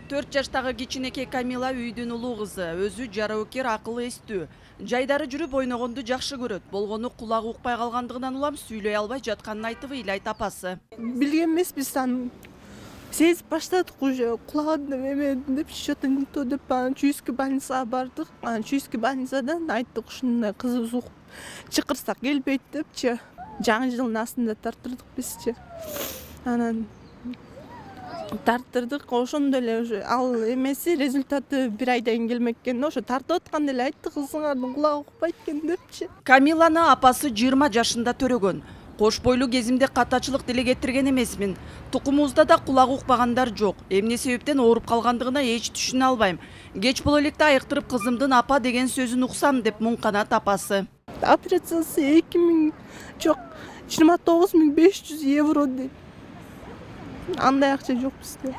4 жаштагы кичинекей Камила үйдүн улуу кызы, өзү жараөкер, акыл эстүү. Жайдары жүрүп ойногонду жакшы көрөт. Болгону кулагы укпай калгандыгынан улам сүйлөй албай жатканын айтып ыйлайт апасы. Билген эмеспиз, аны сезип баштадык уже, кулаган эмедим деп, что-то не то деп, Чуйский больницага бардык. Чуйский больницадан айттык, ушундай кызыбыз угуп чакырсак келбейт депчи. Жаңы жылдын астында тартырдык бизчи. Анан тартырдык, ошондо эле уже ал эмеси результаты бир айдан кийин келмек экен. Ошо тартып атканда эле айтты, кызыңардын кулагы укпайт экен депчи. Камиланы апасы 20 жашында төрөгөн. Кош бойлуу кезимде катачылык деле кетирген эмесмин. Тукумубузда да кулагы укпагандар жок. Эмне себептен ооруп калгандыгына эч түшүнө албайм. Кеч боло электе айыктырып кызымдын апа деген сөзүн уксам деп муңканат апасы. Операциясы 2000 жок, 29500 евро дейт. Андай акча жок бизде.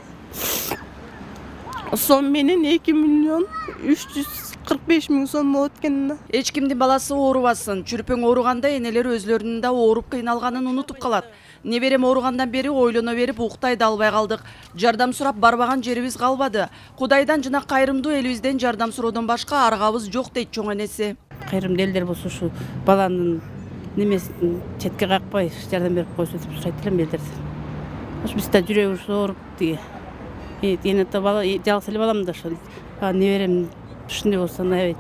Сом менен 2 миллион 345 миң сом болот экен. Эч кимдин баласы оорубасын. Чүрпөң ооруганда энелер өзлөрүнүн да ооруп кыйналганын унутуп калат. Неберем ооругандан бери ойлоно берип уктай да албай калдык. Жардам сурап барбаган жерибиз калбады. Кудайдан жана кайрымдуу элибизден жардам суроодон башка аргабыз жок дейт чоң энеси. Кайрымдуу элдер болсо ушу баланын немесин четке какпай жардам берип койсо деп сурайт элем элдерден. Ошо биз да жүрөгүбүз ооруп тиги. Эне да бала жалгыз эле балам да ошол. Неберем ушундай болсо аябай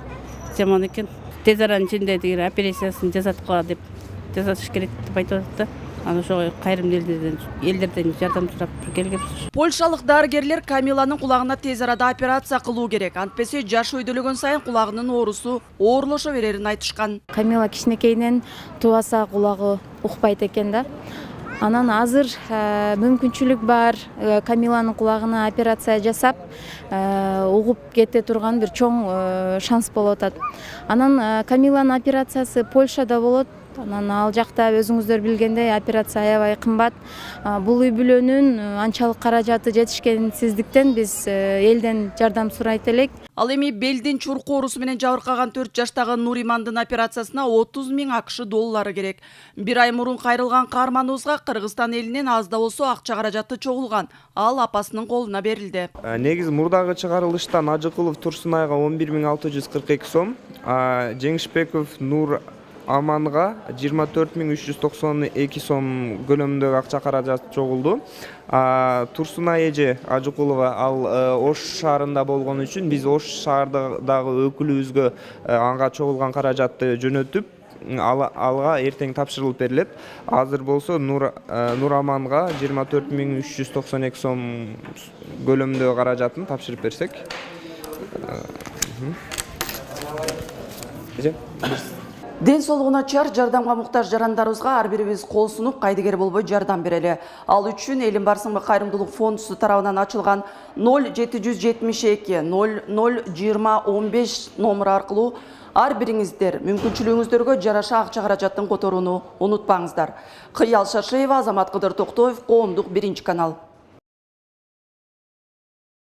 жаман экен. Тез аранын ичинде тиги операциясын жасаткыла деп жасатыш керек деп айтып атат да. Аны ошого кайрымдуу элдерден жардам сурап келгенбиз. Польшалык дарыгерлер Камиланын кулагына тез арада операция кылуу керек. Антпесе жаш өйдөлөгөн сайын кулагынын оорусу оорлошо берерин айтышкан. Камила кичинекейинен тубаса кулагы укпайт экен да. Анан азыр мүмкүнчүлүк бар Камиланын кулагына операция жасап, угуп кете турган бир чоң шанс болуп атат. Анан Камиланын операциясы Польшада болот. Анан ал жакта өзүңүздөр билгендей операция аябай кымбат. Бул үй бүлөнүн анчалык каражаты жетишкенсиздиктен биз элден жардам сурайт элек. Ал эми белдин чуркуу оорусу менен жабыркаган 4 жаштагы Нуримандын операциясына 30 000 АКШ доллары керек. Бир ай мурун кайрылган каарманыбызга Кыргызстан элинен аз да болсо акча каражаты чогулган. Ал апасынын колуна берилди. Негизи мурдагы чыгарылыштан Ажыкулов Турсунайга 11642 сом, Жеңишбеков Нур Аманга 24392 сом көлөмүндөгү акча каражат чогулду. Турсунай эже Ажыкулова ал Ош шаарында болгон үчүн биз Ош шаардагы өкүлүбүзгө анга чогулган каражатты жөнөтүп, алга эртең тапшырылып берилет. Азыр болсо Нур Аманга 24392 сом көлөмүндөгү каражатын тапшырып берсек. Ден соолугуна чар жардамга муктаж жарандарыбызга ар бирибиз кол сунуп кайдыгер болбой жардам берели. Ал үчүн Элим барсыңбы кайрымдуулук фондусу тарабынан ачылган 0772 00 20 15 номуру аркылуу ар бириңиздер мүмкүнчүлүгүңүздөргө жараша акча каражатын которууну унутпаңыздар. Кыял Шашеева, Азамат Кыдыр Токтоев, Коомдук 1 канал.